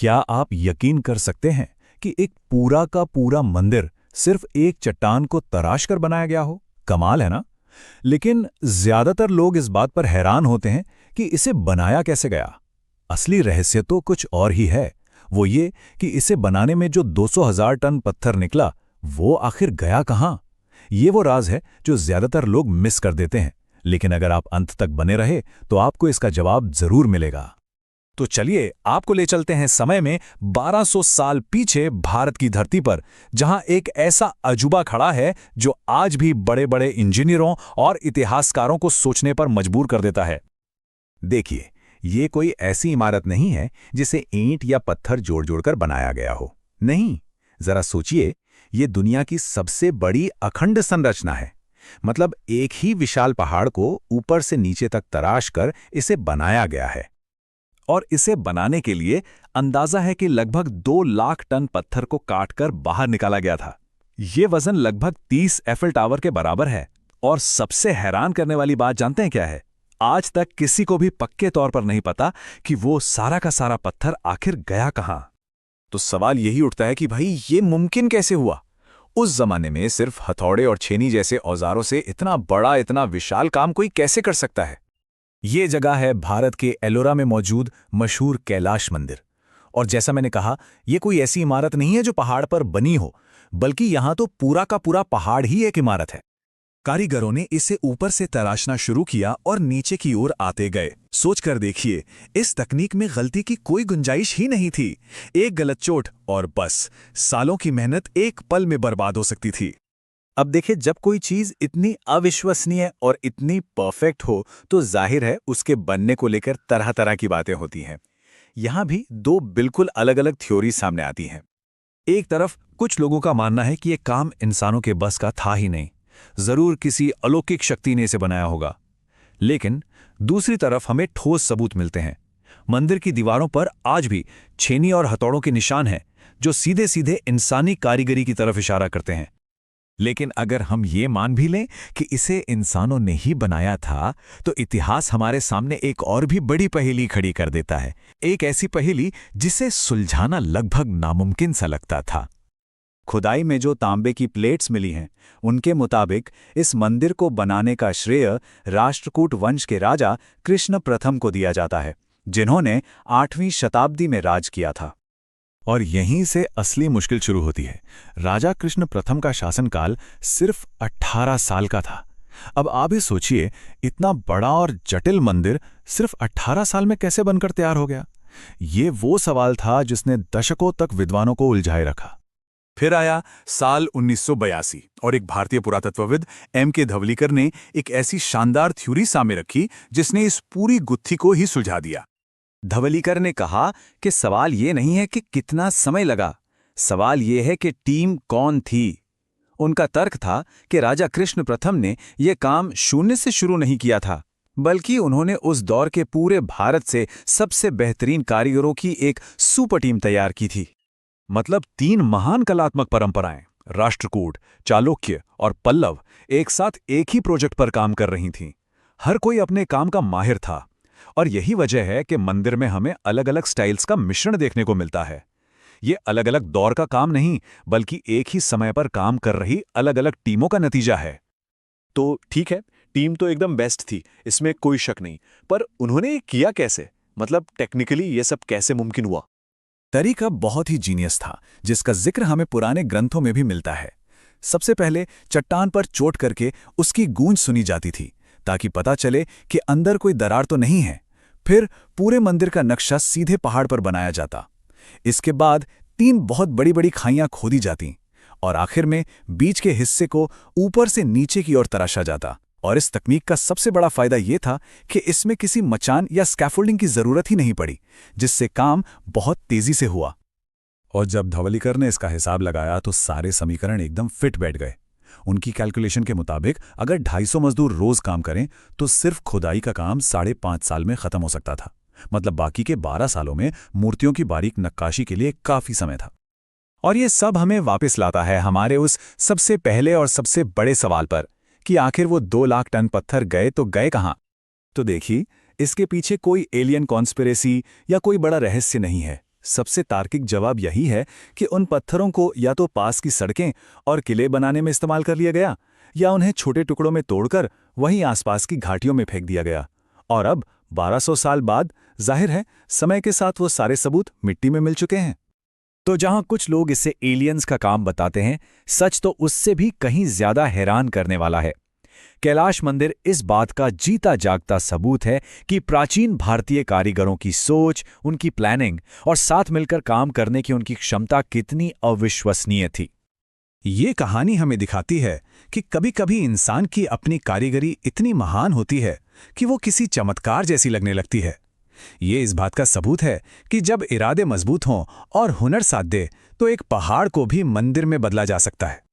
क्या आप यकीन कर सकते हैं कि एक पूरा का पूरा मंदिर सिर्फ एक चट्टान को तराश कर बनाया गया हो? कमाल है ना? लेकिन ज्यादातर लोग इस बात पर हैरान होते हैं कि इसे बनाया कैसे गया। असली रहस्य तो कुछ और ही है। वो ये कि इसे बनाने में जो 200,000 टन पत्थर निकला, वो आखिर गया कहां? ये वो राज है जो ज्यादातर लोग मिस कर देते हैं। लेकिन अगर आप अंत तक बने रहे तो आपको इसका जवाब जरूर मिलेगा। तो चलिए आपको ले चलते हैं समय में 1200 साल पीछे भारत की धरती पर, जहां एक ऐसा अजूबा खड़ा है जो आज भी बड़े बड़े इंजीनियरों और इतिहासकारों को सोचने पर मजबूर कर देता है। देखिए, ये कोई ऐसी इमारत नहीं है जिसे ईंट या पत्थर जोड़ जोड़कर बनाया गया हो। नहीं, जरा सोचिए, ये दुनिया की सबसे बड़ी अखंड संरचना है। मतलब एक ही विशाल पहाड़ को ऊपर से नीचे तक तराश कर इसे बनाया गया है। और इसे बनाने के लिए अंदाजा है कि लगभग 2 लाख टन पत्थर को काटकर बाहर निकाला गया था। ये वजन लगभग 30 एफिल टावर के बराबर है। और सबसे हैरान करने वाली बात जानते हैं क्या है? आज तक किसी को भी पक्के तौर पर नहीं पता कि वो सारा का सारा पत्थर आखिर गया कहां। तो सवाल यही उठता है कि भाई ये मुमकिन कैसे हुआ? उस जमाने में सिर्फ हथौड़े और छेनी जैसे औजारों से इतना बड़ा, इतना विशाल काम कोई कैसे कर सकता है? ये जगह है भारत के एलोरा में मौजूद मशहूर कैलाश मंदिर। और जैसा मैंने कहा, ये कोई ऐसी इमारत नहीं है जो पहाड़ पर बनी हो, बल्कि यहां तो पूरा का पूरा पहाड़ ही एक इमारत है। कारीगरों ने इसे ऊपर से तराशना शुरू किया और नीचे की ओर आते गए। सोचकर देखिए, इस तकनीक में गलती की कोई गुंजाइश ही नहीं थी। एक गलत चोट और बस सालों की मेहनत एक पल में बर्बाद हो सकती थी। अब देखिए, जब कोई चीज इतनी अविश्वसनीय और इतनी परफेक्ट हो तो जाहिर है उसके बनने को लेकर तरह तरह की बातें होती हैं। यहां भी 2 बिल्कुल अलग अलग थ्योरी सामने आती हैं। एक तरफ कुछ लोगों का मानना है कि यह काम इंसानों के बस का था ही नहीं, जरूर किसी अलौकिक शक्ति ने इसे बनाया होगा। लेकिन दूसरी तरफ हमें ठोस सबूत मिलते हैं। मंदिर की दीवारों पर आज भी छेनी और हथौड़ों के निशान हैं, जो सीधे सीधे इंसानी कारीगरी की तरफ इशारा करते हैं। लेकिन अगर हम ये मान भी लें कि इसे इंसानों ने ही बनाया था, तो इतिहास हमारे सामने एक और भी बड़ी पहेली खड़ी कर देता है। एक ऐसी पहेली जिसे सुलझाना लगभग नामुमकिन सा लगता था। खुदाई में जो तांबे की प्लेट्स मिली हैं, उनके मुताबिक इस मंदिर को बनाने का श्रेय राष्ट्रकूट वंश के राजा कृष्ण प्रथम को दिया जाता है, जिन्होंने 8वीं शताब्दी में राज किया था। और यहीं से असली मुश्किल शुरू होती है। राजा कृष्ण प्रथम का शासनकाल सिर्फ 18 साल का था। अब आप ही सोचिए, इतना बड़ा और जटिल मंदिर सिर्फ 18 साल में कैसे बनकर तैयार हो गया? ये वो सवाल था जिसने दशकों तक विद्वानों को उलझाए रखा। फिर आया साल 1982 और एक भारतीय पुरातत्वविद M.K. धवलीकर ने एक ऐसी शानदार थ्योरी सामने रखी जिसने इस पूरी गुत्थी को ही सुलझा दिया। धवलीकर ने कहा कि सवाल ये नहीं है कि कितना समय लगा, सवाल ये है कि टीम कौन थी। उनका तर्क था कि राजा कृष्ण प्रथम ने यह काम शून्य से शुरू नहीं किया था, बल्कि उन्होंने उस दौर के पूरे भारत से सबसे बेहतरीन कारीगरों की एक सुपर टीम तैयार की थी। मतलब 3 महान कलात्मक परंपराएं, राष्ट्रकूट, चालुक्य और पल्लव, एक साथ एक ही प्रोजेक्ट पर काम कर रही थीं। हर कोई अपने काम का माहिर था। और यही वजह है कि मंदिर में हमें अलग अलग स्टाइल्स का मिश्रण देखने को मिलता है। ये अलग अलग दौर का काम नहीं, बल्कि एक ही समय पर काम कर रही अलग अलग टीमों का नतीजा है। तो ठीक है, टीम तो एकदम बेस्ट थी, इसमें कोई शक नहीं, पर उन्होंने किया कैसे? मतलब टेक्निकली ये सब कैसे मुमकिन हुआ? तरीका बहुत ही जीनियस था, जिसका जिक्र हमें पुराने ग्रंथों में भी मिलता है। सबसे पहले चट्टान पर चोट करके उसकी गूंज सुनी जाती थी, ताकि पता चले कि अंदर कोई दरार तो नहीं है। फिर पूरे मंदिर का नक्शा सीधे पहाड़ पर बनाया जाता। इसके बाद 3 बहुत बड़ी बड़ी खाइयां खोदी जाती और आखिर में बीच के हिस्से को ऊपर से नीचे की ओर तराशा जाता। और इस तकनीक का सबसे बड़ा फायदा यह था कि इसमें किसी मचान या स्कैफोल्डिंग की जरूरत ही नहीं पड़ी, जिससे काम बहुत तेजी से हुआ। और जब धवलीकर ने इसका हिसाब लगाया तो सारे समीकरण एकदम फिट बैठ गए। उनकी कैलकुलेशन के मुताबिक अगर 250 मजदूर रोज काम करें तो सिर्फ खुदाई का काम 5.5 साल में खत्म हो सकता था। मतलब बाकी के 12 सालों में मूर्तियों की बारीक नक्काशी के लिए काफी समय था। और ये सब हमें वापस लाता है हमारे उस सबसे पहले और सबसे बड़े सवाल पर कि आखिर वो 2 लाख टन पत्थर गए तो गए कहां? तो देखिए, इसके पीछे कोई एलियन कॉन्स्पिरेसी या कोई बड़ा रहस्य नहीं है। सबसे तार्किक जवाब यही है कि उन पत्थरों को या तो पास की सड़कें और किले बनाने में इस्तेमाल कर लिया गया, या उन्हें छोटे टुकड़ों में तोड़कर वहीं आसपास की घाटियों में फेंक दिया गया। और अब 1200 साल बाद जाहिर है समय के साथ वो सारे सबूत मिट्टी में मिल चुके हैं। तो जहां कुछ लोग इसे एलियंस का काम बताते हैं, सच तो उससे भी कहीं ज्यादा हैरान करने वाला है। कैलाश मंदिर इस बात का जीता जागता सबूत है कि प्राचीन भारतीय कारीगरों की सोच, उनकी प्लानिंग और साथ मिलकर काम करने की उनकी क्षमता कितनी अविश्वसनीय थी। ये कहानी हमें दिखाती है कि कभी-कभी इंसान की अपनी कारीगरी इतनी महान होती है कि वो किसी चमत्कार जैसी लगने लगती है। ये इस बात का सबूत है कि जब इरादे मजबूत हों और हुनर साथ दे तो एक पहाड़ को भी मंदिर में बदला जा सकता है।